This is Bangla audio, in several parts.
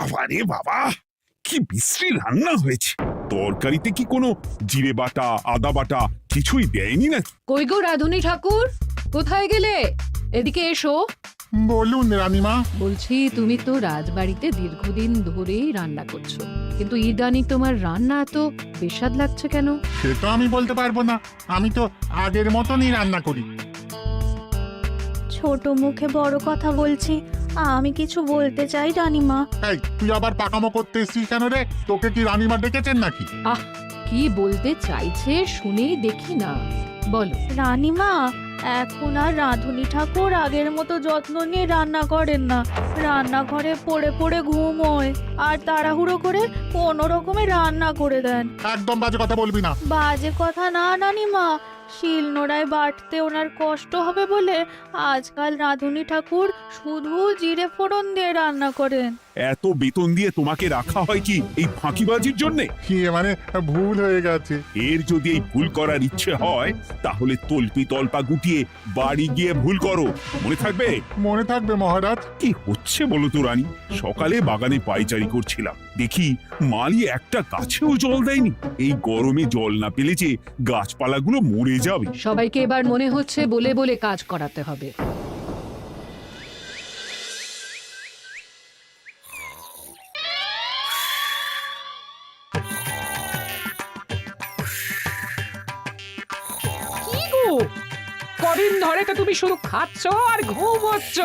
বাবা রে বাবা, কি বিশ্রী রান্না হয়েছে। তরকারিতে কি কোনো জিরে বাটা আদা বাটা কিছুই দেয়নি নাকি? কই গো রাধুনী ঠাকুর, কোথায় গেলে? এদিকে এসো। বলুন রানীমা। বলছি তুমি তো রাজবাড়িতে দীর্ঘদিন ধরেই রান্না করছো, কিন্তু ইদানি তোমার রান্না এত বেস্বাদ লাগছে কেন? সে তো আমি বলতে পারবো না, আমি তো আগের মতনই রান্না করি। ছোট মুখে বড় কথা বলছি, আমি কিছু বলতে চাই রানীমা। এই তুই আবার পাকামো করতে এসছিস কেন রে? তোকে কি রানীমা ডেকেছেন নাকি? আহ, কি বলতে চাইছে শুনেই দেখি না, বলো। রানীমা, এখন আর রাধুনী ঠাকুর আগের মতো যত্ন নিয়ে রান্না করেন না। রান্নাঘরে পড়ে পড়ে ঘুমোয় আর তাড়াহুড়ো করে কোনো রকমে রান্না করে দেন। একদম বাজে কথা বলবি না। বাজে কথা না রানীমা, শিলনোড়ায় বাটতে ওনার কষ্ট হবে বলে আজকাল রাধুনী ঠাকুর শুধু জিরে ফোড়ন দিয়ে রান্না করেন। এত বেতন দিয়ে তোমাকে রাখা হয় কি এই ফাঁকিবাজির জন্যে? কি মানে ভুল হয়ে গেছে। এর যদি এই ভুল করার ইচ্ছে হয় তাহলে তল্পি তল্পা গুটিয়ে বাড়ি গিয়ে ভুল করো, মনে থাকবে? মনে থাকবে মহারাজ। কি হচ্ছে বলো তো রানী? সকালে বাগানে পায়চারি করছিলাম, দেখি মালি একটা গাছেও জল দেয়নি। এই গরমে জল না পেলে যে গাছপালাগুলো মরে যাবে। সবাইকে এবার মনে হচ্ছে বলে বলে কাজ করাতে হবে। কি গো, কদিন ধরে তো তুমি শুধু খাচ্ছ আর ঘুমোচ্ছ।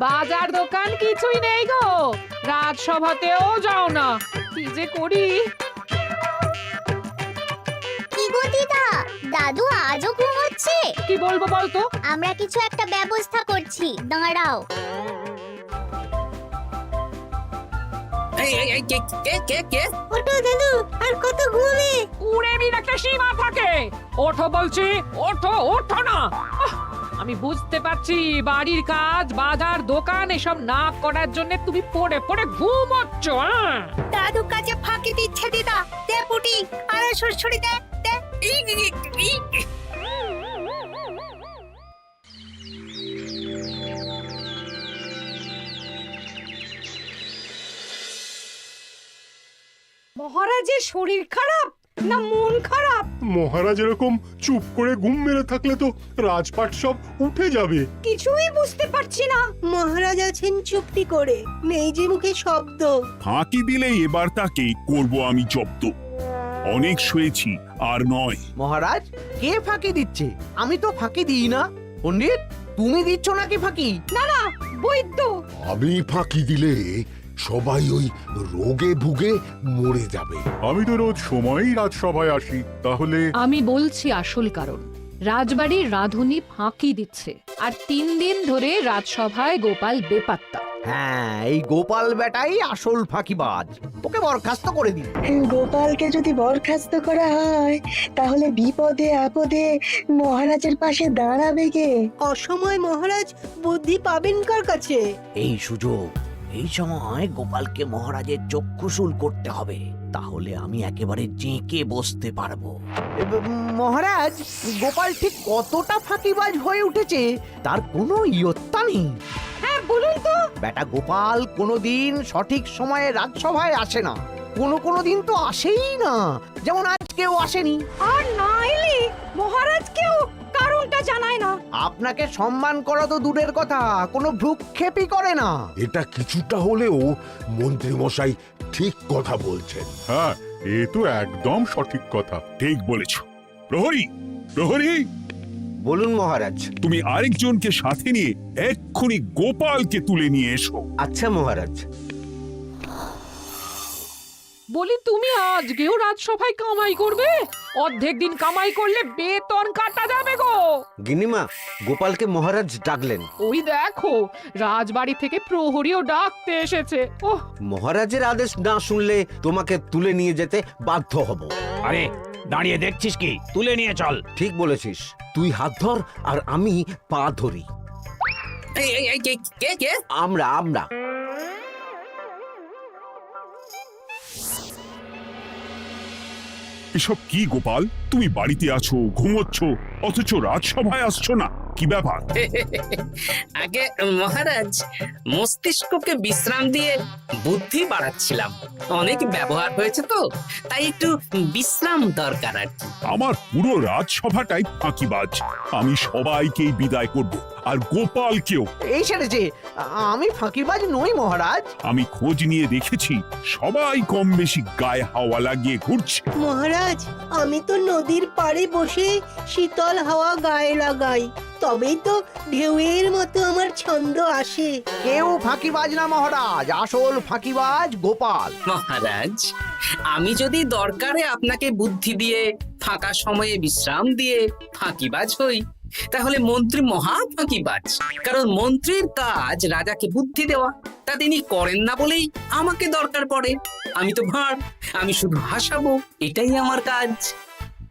বাজার দোকান কিছুই নেই গো, রাজসভাতেও যাও না, কি যে করি। কি গো দিদা, দাদু আজও ঘুমোচ্ছে? কি বলবো বলতো? আমরা কিছু একটা ব্যবস্থা করছি, দাঁড়াও। ওঠো দাদু, আর কত ঘুমে? কুড়েমির একটা সীমা থাকে। ওঠো বলছি, ওঠো, ওঠো না। আমি বুঝতে পারছি বাড়ির কাজ বাজার দোকান এসব না করার জন্য তুমি পড়ে পড়ে ঘুমোচ্ছ। দাদু কাজে ফাঁকি দিচ্ছে দিদা। দে পুটি, আরে সরসরি দে দে। মহারাজের শরীর খারাপ না মন খারাপ? মহারাজ এরকম চুপ করে ঘুম মেরে থাকলে তো রাজপাট সব উঠে যাবে। কিছুই বুঝতে পারছি না। মহারাজ আছেন চুপটি করে, নেই যে মুখে শব্দ। ফাঁকি দিলে এবার তাকে করব আমি জব্দ। অনেক শুয়েছি, আর নয়। মহারাজ, কে ফাঁকি দিচ্ছে? আমি তো ফাঁকি দিই না। পণ্ডিত, তুমি দিচ্ছ নাকি ফাঁকি? না না, বৈদ্য। আমি ফাঁকি দিলে সবাই ওই রোগে ভুগে মরে যাবে। আমি তো রোজ সময়ই রাজসভায় আসি, তাহলে আমি বলছি আসল কারণ। রাজবাড়ির রাধুনী ফাঁকি দিচ্ছে, আর 3 দিন ধরে রাজসভায় গোপাল বেপাত্তা। হ্যাঁ, এই গোপাল বেটাই আসল ফাঁকিবাজ। ওকে বরখাস্ত করে দিন। গোপালকে যদি বরখাস্ত করা হয় তাহলে বিপদে আপদে মহারাজের পাশে দাঁড়াবে কে? অসময় মহারাজ বুদ্ধি পাবেন কার কাছে? এই সুযোগ, এই সময় গোপালকে মহারাজের চক্ষুশূল করতে হবে, তাহলে আমি একেবারে জেঁকে বসতে পারবো। মহারাজ, গোপাল ঠিক কতটা ফাঁকিবাজ হয়ে উঠেছে তার কোনো ইয়ত্তা নেই। হ্যাঁ বলুন তো। বেটা গোপাল কোনোদিন সঠিক সময়ে রাজসভায় আসে না, কোনো দিন তো আসেই না, যেমন আজকেও আসেনি। আর না এলে মহারাজকেও কারণটা জানায় না। আপনাকে সম্মান করা তো দূরের কথা, কোনো ভ্রুক্ষেপই করে না। এটা কিছুটা হলেও মন্ত্রী মশাই ঠিক কথা বলছেন। হ্যাঁ, এ তো একদম সঠিক কথা। ঠিক বলেছ। প্রহরী, প্রহরী, বলুন মহারাজ। তুমি আরেকজনকে সাথে নিয়ে এক্ষুনি গোপালকে তুলে নিয়ে এসো। আচ্ছা মহারাজ। বলি তুমি আজকেও রাজসভায় কামাই করবে? অর্ধেক দিন কামাই করলে বেতন কাটা যাবে গো। গিন্নিমা, গোপালকে মহারাজ ডাকলেন। ওই দেখো, রাজবাড়ি থেকে প্রহরীও ডাকতে এসেছে। ওহ, মহারাজের আদেশ না শুনলে তোমাকে তুলে নিয়ে যেতে বাধ্য হব। আরে দাঁড়িয়ে দেখছিস কি? তুলে নিয়ে চল। ঠিক বলেছিস, তুই হাত ধর আর আমি পা ধরি। আমরা এসব কি গোপাল? তুমি বাড়িতে আছো, ঘুমোচ্ছ, অথচ রাজসভায় আসছো না, কি ব্যাপার? আগে মহারাজ, মস্তিষ্ককে বিশ্রাম দিয়ে বুদ্ধি বাড়াচ্ছিলাম। অনেক ব্যবহার হয়েছে তো, তাই একটু বিশ্রাম দরকার আর কি। আমার পুরো রাজসভাটাই ফাঁকিবাজ। আমি সবাইকেই বিদায় করব, আর গোপালকেও। এই সেরেছে, আমি ফাঁকিবাজ নই মহারাজ। আমি খোঁজ নিয়ে দেখেছি সবাই কম বেশি গায়ে হাওয়া লাগিয়ে ঘুরছে। মহারাজ, আমি তো নদীর পাড়ে বসে শীতল হাওয়া গায়ে লাগাই, তবেই তো ঢেউয়ের মতো আমার ছন্দ আসে। কেউ ফাঁকিবাজ না মহারাজ, আসল ফাঁকিবাজ গোপাল। মহারাজ, আমি যদি দরকারে আপনাকে বুদ্ধি দিয়ে, ফাঁকা সময়ে বিশ্রাম দিয়ে ফাঁকিবাজ হই, তাহলে মন্ত্রী মহা ফাঁকিবাজ। কারণ মন্ত্রীর কাজ রাজাকে বুদ্ধি দেওয়া, তা তিনি করেন না বলেই আমাকে দরকার পড়ে। আমি তো ভাঁড়, আমি শুধু হাসাবো, এটাই আমার কাজ।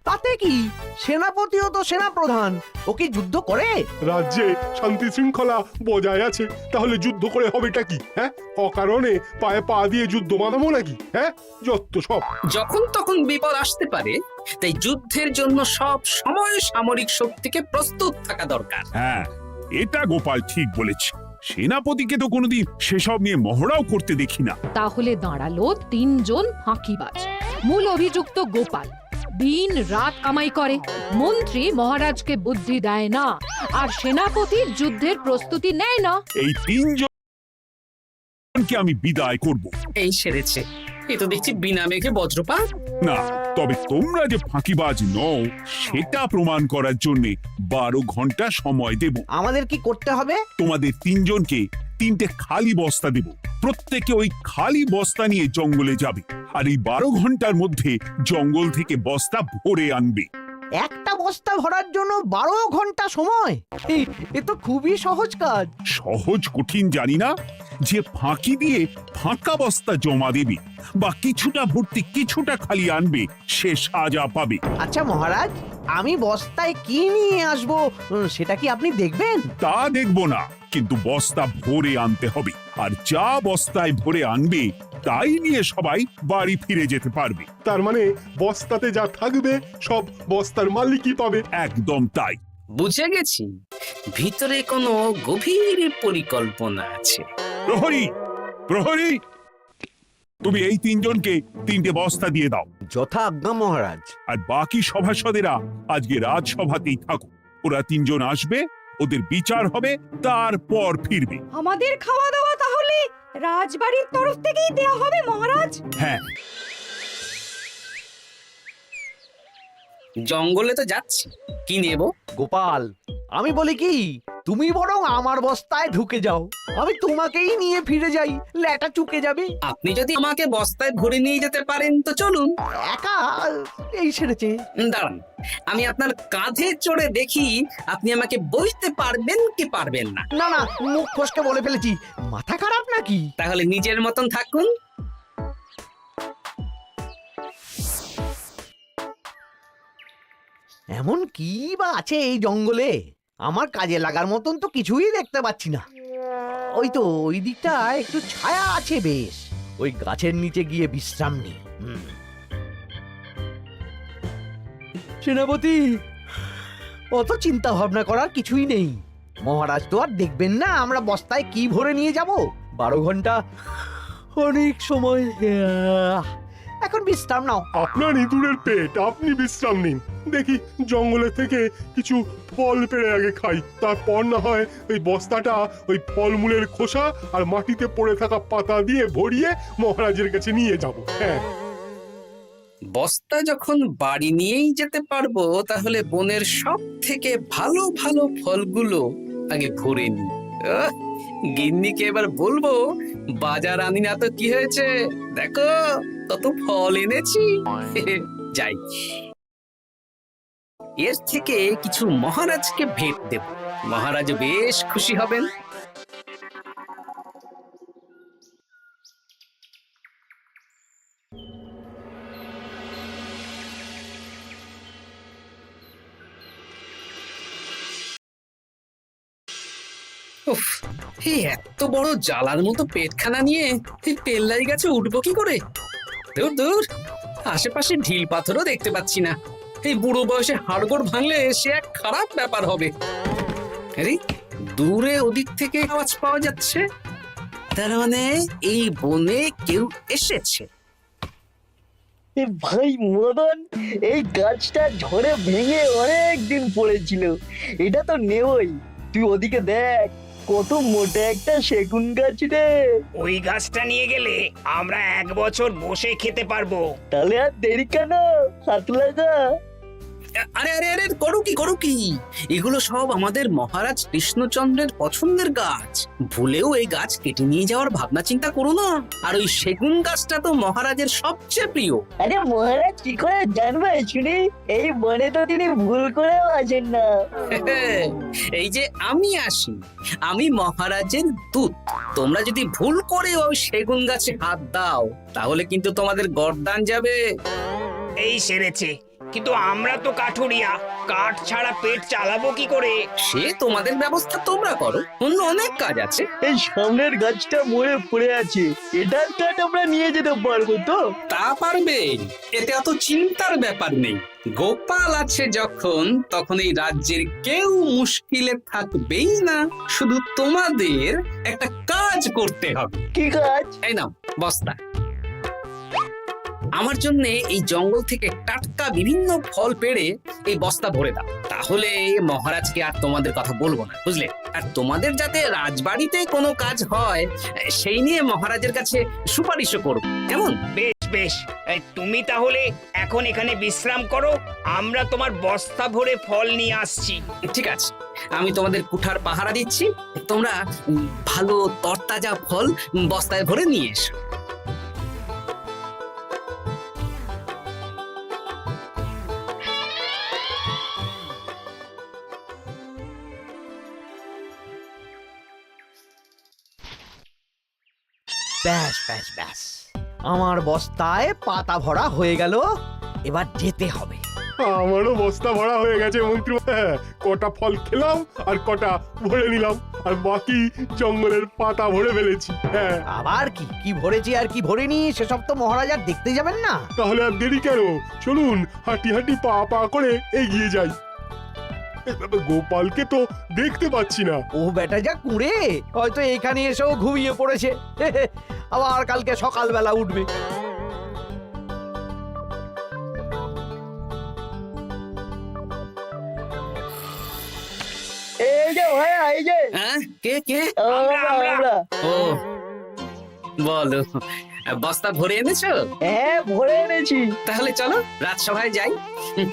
তাতে কি, সেনাপতিও তো সেনাপ্রধান, ও কি যুদ্ধ করে? রাজ্যে শান্তি শৃঙ্খলা বজায় আছে, তাহলে যুদ্ধ করে হবেটা কি? হ্যাঁ, অকারণে পায়ে পা দিয়ে যুদ্ধ বাঁধাবো নাকি? হ্যাঁ, যত সব। যখন তখন বিপদ আসতে পারে, তাই যুদ্ধের জন্য সব সময় সামরিক শক্তিকে প্রস্তুত থাকা দরকার। হ্যাঁ, এটা গোপাল ঠিক বলেছে। সেনাপতিকে তো কোনোদিন সেসব নিয়ে মহড়াও করতে দেখি না। তাহলে দাঁড়ালো 3 জন ফাঁকিবাজ। মূল অভিযুক্ত গোপাল দিন রাত কামাই করে, মন্ত্রী মহারাজকে বুদ্ধি দেয় না, আর সেনাপতি যুদ্ধের প্রস্তুতি নেয় না। এই 3 জনকে আমি বিদায় করব। এই সেরেছে, এ তো দেখছি বিনা মেঘে বজ্রপাত। না, তবে তোমরা যে ফাঁকিবাজ নও সেটা প্রমাণ করার জন্য 12 ঘন্টা সময় দেব। আমাদের কি করতে হবে? তোমাদের 3 জনকে 3টে খালি বস্তা দেব। প্রত্যেকে ওই খালি বস্তা নিয়ে জঙ্গলে যাবে, আর এই 12 ঘন্টার মধ্যে জঙ্গল থেকে বস্তা ভরে আনবে। একটা বস্তা ভরার জন্য 12 ঘন্টা সময়? এ তো খুবই সহজ কাজ। সহজ কঠিন জানি না, যে ফাঁকি দিয়ে ফাঁকা বস্তা জমা দেবে বা কিছুটা ভর্তি কিছুটা খালি আনবে, সে সাজা পাবে। আচ্ছা মহারাজ, আমি বস্তায় কি নিয়ে আসবো সেটা কি আপনি দেখবেন? তা দেখবো না, কিন্তু বস্তা ভরে আনতে হবে। আর যা বস্তায় ভরে আনবে তাই নিয়ে সবাই বাড়ি ফিরে যেতে পারবে। তার মানে বস্তাতে যা থাকবে সব বস্তার মালিকই পাবে। একদম তাই। বুঝে গেছি, ভিতরে কোনো গভীর পরিকল্পনা আছে। প্রহরী, প্রহরী, তুমি এই 3 জনকে 3টে বস্তা দিয়ে দাও। যথা আজ্ঞা মহারাজ। আর বাকি সভাসদেরা আজকে রাজসভাতেই থাকো। ওরা 3 জন আসবে, ওদের বিচার হবে, তারপর ফিরবে। আমাদের খাওয়া দাওয়া তাহলে রাজবাড়ির তরফ থেকেই দেয়া হবে মহারাজ? হ্যাঁ। জঙ্গলে তো যাচ্ছি, কি নেব? গোপাল, আমি বলি কি, তুমি বরং আমার বস্তায় ঢুকে যাও, আমি তোমাকেই নিয়ে ফিরে যাই, ল্যাটা চুকে যাবে। আপনি যদি আমাকে বস্তায় ভরে নিয়ে যেতে পারেন তো চলুন। একা এই সেরেছে। দাঁড়ান, আমি আপনার কাঁধে চড়ে দেখি আপনি আমাকে বইতে পারবেন কি পারবেন না। না না, মুখ ফসকে বলে ফেলেছি, মাথা খারাপ নাকি? তাহলে নিজের মতন থাকুন। এমন কি বা আছে এই জঙ্গলে? আমার কাজে লাগার মতন তো কিছুই দেখতে পাচ্ছি না। ওই তো ওই দিকটা একটু ছায়া আছে বেশ, ওই গাছের নিচে গিয়ে বিশ্রাম নি। সেনাপতি, অত চিন্তা ভাবনা করার কিছুই নেই। মহারাজ তো আর দেখবেন না আমরা বস্তায় কি ভরে নিয়ে যাব। 12 ঘন্টা অনেক সময়। এখন বিশ্রাম নাও। আপনার ইঁদুরের পেট, আপনি বিশ্রাম নিন। দেখি জঙ্গলে থেকে কিছু ফল পেড়ে আগে খাই, তারপর না হয় ওই বস্তাটা ওই ফলমূলের খোসা আর মাটিতে পড়ে থাকা পাতা দিয়ে ভরিয়ে মহারাজের কাছে নিয়ে যাব। হ্যাঁ, বস্তা যখন বাড়ি নিয়েই যেতে পারবো, তাহলে বনের সব থেকে ভালো ভালো ফলগুলো আগে ভরে নি। গিন্নিকে এবার বলবো, বাজার আনি না তো কি হয়েছে, দেখো কত ফল এনেছি। যাই, এর থেকে কিছু মহারাজকে ভেট দেব, মহারাজ বেশ খুশি হবেন। উফ, এই এত বড় জ্বালার মতো পেটখানা নিয়ে এই পেল্লাই গাছে উঠবো কি করে? দূর দূর, আশেপাশে ঢিল পাথরও দেখতে পাচ্ছি না। এই বুড়ো বয়সে হাড়গোড় ভাঙলে সে এক খারাপ ব্যাপার হবে। আরে দূরে ওদিক থেকে আওয়াজ পাওয়া যাচ্ছে, তার মানে এই বনে কেউ এসেছে। ভাই মদন, এই গাছটা ঝড়ে ভেঙে অনেক দিন পড়েছিল, এটা তো নেবই। তুই ওদিকে দেখ, কত মোটা একটা সেগুন গাছ রে। ওই গাছটা নিয়ে গেলে আমরা 1 বছর বসে খেতে পারবো। তাহলে আর দেরি কেন, হাত লাগা। আরে আরে আরে করো কি, এগুলো সব আমাদের মহারাজ কৃষ্ণচন্দ্রের পছন্দের গাছ। ভুলেও এই গাছ কেটে নিয়ে যাওয়ার ভাবনা চিন্তা করো না। আর ওই সেগুন গাছটা তো মহারাজের সবচেয়ে প্রিয়। আরে মহারাজ কি করে জানবে শুনি, এই বনে তো তিনি ভুল করেও আসেন না। এই যে আমি আসি, আমি মহারাজের দূত। তোমরা যদি ভুল করে ওই সেগুন গাছে হাত দাও, তাহলে কিন্তু তোমাদের গর্দান যাবে। এই সেরেছে, কিন্তু আমরা তো কাঠুরিয়া, কাঠ ছাড়া পেট চালাবো কি করে? সে তোমাদের ব্যবস্থা তোমরা করো, অন্য অনেক কাজ আছে। এই সামনের গাছটা মরে পড়ে আছে, এটার কাঠ আমরা নিয়ে যেতে পারবো তো? তা পারবে, এতে অত চিন্তার ব্যাপার নেই। গোপাল আছে যখন, তখন এই রাজ্যের কেউ মুশকিলে থাকবেই না। শুধু তোমাদের একটা কাজ করতে হবে। কি কাজ? এই নাও বস্তা। আমার জন্য এই জঙ্গল থেকে টাটকা বিভিন্ন ফল পেড়ে এই বস্তা ভরে দাও, তাহলে মহারাজকে আর তোমাদের কথা বলবো না, বুঝলে? আর তোমাদের যাতে রাজবাড়িতে কোনো কাজ হয় সেই নিয়ে মহারাজের কাছে সুপারিশও করব, কেমন? বেশ বেশ, তুমি তাহলে এখন এখানে বিশ্রাম করো, আমরা তোমার বস্তা ভরে ফল নিয়ে আসছি। ঠিক আছে, আমি তোমাদের কুঠার পাহারা দিচ্ছি, তোমরা ভালো তরতাজা ফল বস্তায় ভরে নিয়ে এসো। ব্যাস ব্যাস ব্যাস, আমার বস্তায় পাতা ভরা হয়ে গেল, এবার যেতে হবে। আমারও বস্তা ভরা হয়ে গেছে মন্ত্রী। হ্যাঁ, কটা ফল খেলাম আর কটা ভরে নিলাম, আর বাকি জঙ্গলের পাতা ভরে ফেলেছি। হ্যাঁ, আবার কি কি ভরেছি আর কি ভরিনি সেসব তো মহারাজ আর দেখতে যাবেন না। তাহলে আর দেরি কেন, চলুন হাঁটি হাঁটি পা পা করে এগিয়ে যাই। গোপালকে তো দেখতে পাচ্ছি না। ও বেটা যা কুঁড়ে, হয়তো এখানে এসেও ঘুমিয়ে পড়েছে। আবার কালকে সকালবেলা উঠবে। এই যে ভাইয়া, এই যে হ্যাঁ, কে কে? আমরা। ও বলো, বস্তা ভরে এনেছো? হ্যাঁ, ভরে এনেছি। তাহলে চলো রাজসভায় যাই,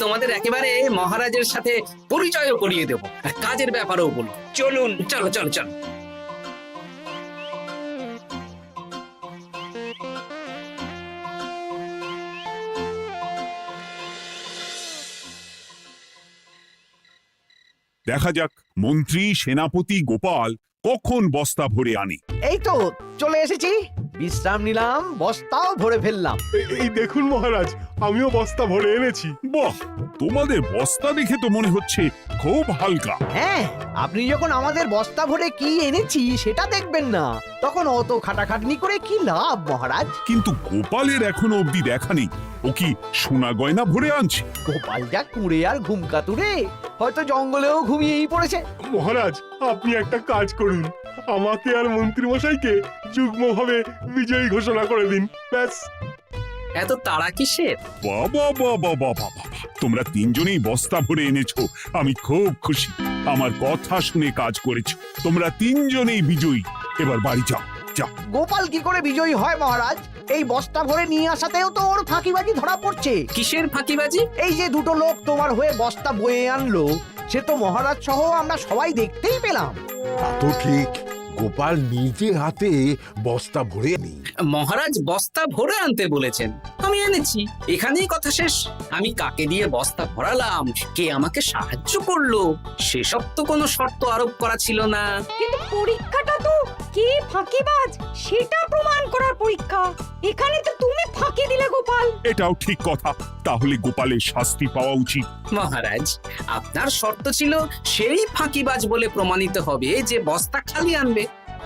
তোমাদের একেবারে মহারাজের সাথে পরিচয়ও করিয়ে দেবো, আর কাজের ব্যাপারেও বলবো। চলুন, চলো চলো চলো। দেখা যাক মন্ত্রী সেনাপতি গোপাল কখন বস্তা ভরে আনে। এই তো চলে এসেছি, বিশ্রাম নিলাম, বস্তাও ভরে ফেললাম। এই দেখুন মহারাজ, আমিও বস্তা ভরে এনেছি। বাহ, তোমাদের বস্তা দেখে তো মনে হচ্ছে খুব হালকা। হ্যাঁ, আপনি যখন আমাদের বস্তা ভরে কি এনেছি সেটা দেখবেন না, তখন অত খাটাখাটনি করে কি লাভ মহারাজ? কিন্তু গোপালের এখনো অবধি দেখা নেই, ও কি সোনা গয়না ভরে আনছে? গোপাল যা কুঁড়ে আর ঘুমকাতুরে, হয়তো জঙ্গলেও ঘুমিয়েই পড়েছে। মহারাজ, আপনি একটা কাজ করুন, আমাকে আর মন্ত্রী মশাইকে যুগ্মভাবে বিজয়ী ঘোষণা করে দিন, ব্যাস। এত তাড়া কিসের? বাবা বাবা বাবা, তোমরা তিনজনেই বস্তা ভরে এনেছো, আমি খুব খুশি। আমার কথা শুনে কাজ করেছো, তোমরা তিনজনেই বিজয়ী। এবার বাড়ি যাও, যাও। গোপাল কি করে বিজয়ী হয় মহারাজ? এই বস্তা ভরে নিয়ে আসাতেও তো ওর ফাঁকিবাজি ধরা পড়ছে। কিসের ফাঁকিবাজি? এই যে দুটো লোক তোমার হয়ে বস্তা বয়ে আনলো, সে তো মহারাজ সহ আমরা সবাই দেখতেই পেলাম। তা তো ঠিক, গোপাল নিজে হাতে বস্তা ভরে নি। মহারাজ বস্তা ভরে আনতে বলেছেন, আমি এনেছি, এখানেই কথা শেষ। আমি কাকে দিয়ে বস্তা ভরালাম, কে আমাকে সাহায্য করলো, সেসব তো কোনো শর্ত আরোপ করা ছিল না। কিন্তু পরীক্ষাটা তো কে ফাঁকিবাজ সেটা প্রমাণ করার পরীক্ষা। এখানে তো তুমি ফাঁকি দিলে গোপাল। এটাও ঠিক কথা, তাহলে গোপালের শাস্তি পাওয়া উচিত। মহারাজ, আপনার শর্ত ছিল সেই ফাঁকিবাজ বলে প্রমাণিত হবে যে বস্তা খালি আনবে।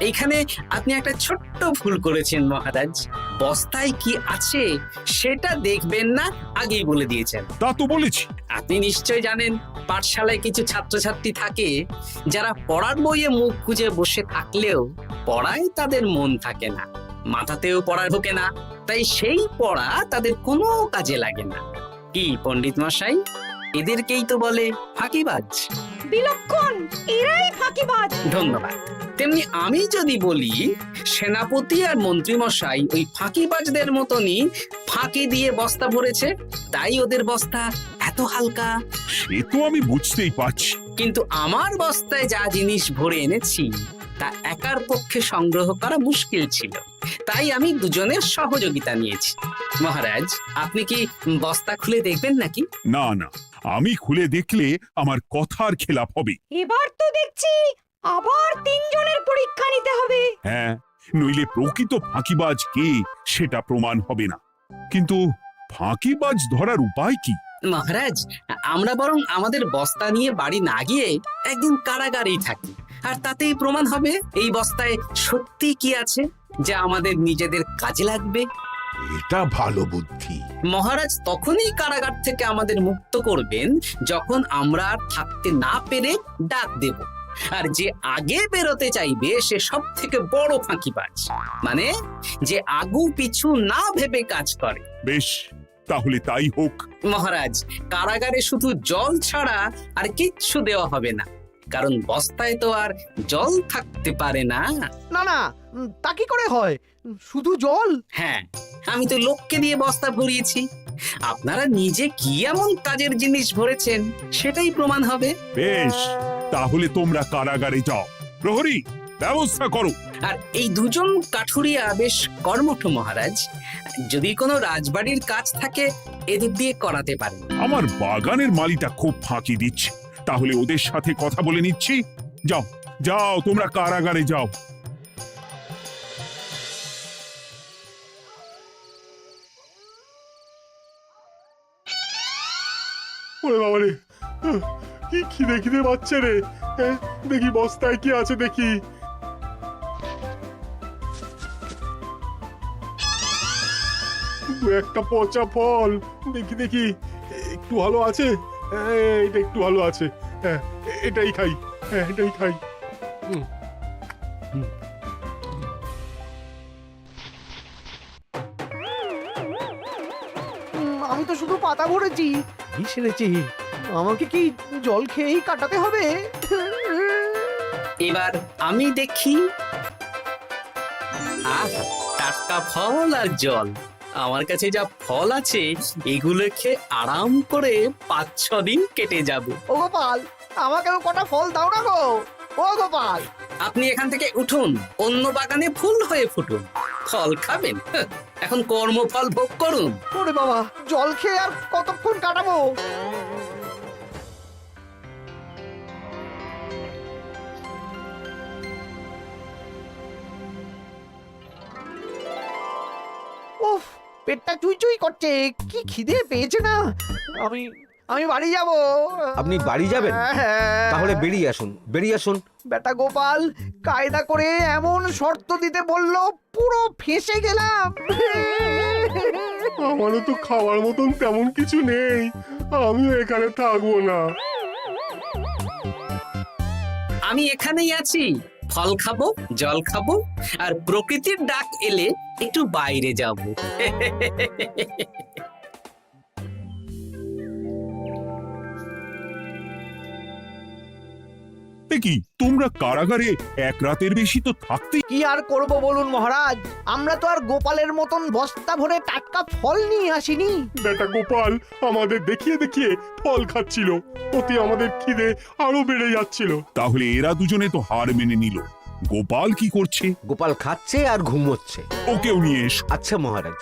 এইখানে আপনি একটা ছোট্ট ভুল করেছেন মহারাজ। বস্তায় কি আছে সেটা দেখবেন না, আগেই বলে দিয়েছেন। তা তো বলেছি। আপনি নিশ্চয় জানেন পাঠশালায় কিছু ছাত্রছাত্রী থাকে যারা পড়ার বইয়ে মুখ গুজে বসে থাকলেও পড়ায় তাদের মন থাকে না, মাথাতেও পড়া ঢোকে না, তাই সেই পড়া তাদের কোনো কাজে লাগে না। কি পণ্ডিত মশাই, এদেরকেই তো বলে ফাঁকিবাজ। বিলক্ষণ, এরাই ফাঁকিবাজ। ধন্যবাদ। তেমনি আমি যদি বলি সেনাপতি আর মন্ত্রী মশাই ওই ফাঁকিবাজদের মতনই ফাঁকি দিয়ে বস্তা ভরেছে, তাই ওদের বস্তা এত হালকা। সে তো আমি বুঝতেই পারছি। কিন্তু আমার বস্তায় যা জিনিস ভরে এনেছি তা একার পক্ষে সংগ্রহ করা মুশকিল ছিল, তাই আমি দুজনের সহযোগিতা নিয়েছি। মহারাজ, আপনি কি বস্তা খুলে দেখবেন নাকি? না না, আমি খুলে দেখলে আমার কথার খেলাপ হবে। এবার তো দেখছি আবার তিনজনের পরীক্ষা নিতে হবে। হ্যাঁ, নইলে প্রকৃত ফাঁকিবাজ কে সেটা প্রমাণ হবে না। কিন্তু ফাঁকিবাজ ধরার উপায় কি? মহারাজ, আমরা বরং আমাদের বস্তা নিয়ে বাড়ি না গিয়ে একদিন কারাগারেই থাকি, আর তাতেই প্রমাণ হবে এই বস্তায় সত্যি কি আছে যা আমাদের নিজেদের কাজে লাগবে। এটা ভালো বুদ্ধি। মহারাজ তখনই কারাগার থেকে আমাদের মুক্ত করবেন যখন আমরা আর থাকতে না পেরে ডাক দেব, আর যে আগে বেরোতে চাইবে সে সব থেকে বড় ফাঁকিবাজ, মানে যে আগু পিছু না ভেবে কাজ করে। বেশ, তাহলে তাই হোক। মহারাজ, কারাগারে শুধু জল ছাড়া আর কিচ্ছু দেওয়া হবে না, কারণ বস্তায় তো আর জল থাকতে পারে না। না না, তা কি করে হয়? শুধু জল? হ্যাঁ, আমি তো লোককে দিয়ে বস্তা ভরিয়েছি। আপনারা নিজে কি এমন কাজের জিনিস ভরেছেন সেটাই প্রমাণ হবে। বেশ, তাহলে তোমরা কারাগারে যাও। প্রহরী, ব্যবস্থা করো। আর এই দুজন কাঠুরিয়া বেশ কর্মঠ মহারাজ, যদি কোনো রাজবাড়ির কাজ থাকে এদের দিয়ে করাতে পারেন। আমার বাগানের মালিটা খুব ফাঁকি দিচ্ছে, তাহলে ওদের সাথে কথা বলে নিচ্ছি। যাও যাও, তোমরা কারাগারে যাও। ওরে বাবা রে, কি খিদে খিদে পাচ্ছে রে। দেখি বস্তায় কি আছে দেখি। দু একটা পচা ফল, দেখি দেখি একটু ভালো আছে। এটা একটু ভালো আছে, হ্যাঁ এটাই খাই, হ্যাঁ এটাই খাই। আমি তো শুধু পাতা ভরেছি, কি সেরেছি? আমাকে কি জল খেয়েই কাটাতে হবে? এবার আমি দেখি। টাটকা ফল আর জল, আমার কাছে যা ফল আছে এগুলো খেয়ে আরাম করে 5-6 দিন কেটে যাবে। ও গোপাল, আমাকেও কটা ফল দাও না গো। ও গোপাল, আপনি এখান থেকে উঠুন, অন্য বাগানে ফুল হয়ে ফুটুন। ফল খাবেন, এখন কর্মফল ভোগ করুন। ওরে বাবা, জল খেয়ে আর কতক্ষণ কাটাবো? উফ, পেটটা চুই করছে, কি খিদে পেয়েছে না। আমি আমি বাড়ি যাব। আপনি বাড়ি যাবেন? তাহলে বেরিয়ে আসুন, বেরিয়ে আসুন। বেটা গোপাল কায়দা করে এমন শর্ত দিতে বললো, পুরো ফেঁসে গেলাম। আমারও তো খাওয়ার মতন তেমন কিছু নেই, আমিও এখানে থাকবো না। আমি এখানেই আছি, ফল খাবো, জল খাবো, আর প্রকৃতির ডাক এলে একটু বাইরে যাব। কি তোমরা কারাগারে এক রাতের বেশি তো থাকতে? কি আর করব বলুন মহারাজ, আমরা তো আর গোপালের মতন বস্তা ভরে টাটকা ফল নিয়ে আসিনি। বেটা গোপাল আমাদের দেখিয়ে দেখিয়ে ফল খাচ্ছিল, ওতে আমাদের খিদে আরো বেড়ে যাচ্ছিল। তাহলে এরা দুজনে তো হার মেনে নিল। গোপাল কি করছে? গোপাল খাচ্ছে আর ঘুমোচ্ছে। ওকেও নিয়ে এসো। আচ্ছা মহারাজ।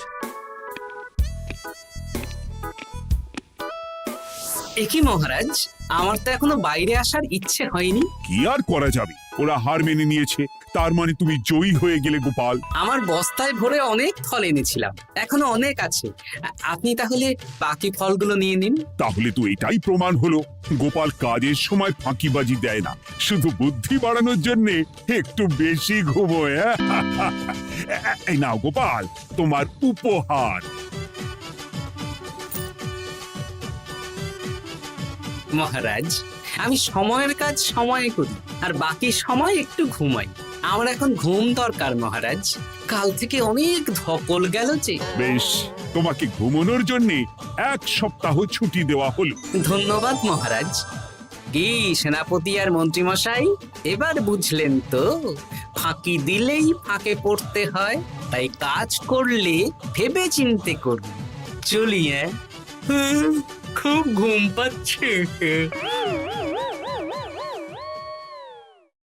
একই মহারাজ, আমার তো এখনো বাইরে আসার ইচ্ছে হয়নি। কি আর করা যাবে, ওরা হার মেনে নিয়েছে, তার মানে তুমি জয়ী হয়ে গেলে গোপাল। আমার বস্তায় ভরে অনেক ফল এনেছিলাম, এখনো অনেক আছে। আপনি তাহলে বাকি ফলগুলো নিয়ে নিন। তাহলে তো এটাই প্রমাণ হলো গোপাল কাজের সময় ফাঁকিবাজি দেয় না, শুধু বুদ্ধি বাড়ানোর জন্য একটু বেশি ঘুমোয়। এই নাও গোপাল, তোমার উপহার। মহারাজ, আমি সময়ের কাজ সময়ে করি আর বাকি সময় একটু ঘুমাই। আমার এখন ঘুম দরকার মহারাজ, কাল থেকে অনেক ধকল গেল যে। বেশ, তোমাকে ঘুমানোর জন্য 1 সপ্তাহ ছুটি দেওয়া হলো। ধন্যবাদ মহারাজ। কি সেনাপতি আর মন্ত্রী মশাই, এবার বুঝলেন তো ফাঁকি দিলেই ফাঁকে পড়তে হয়, তাই কাজ করলে ভেবে চিন্তে করুন। চলি, খুব ঘুম পাচ্ছে।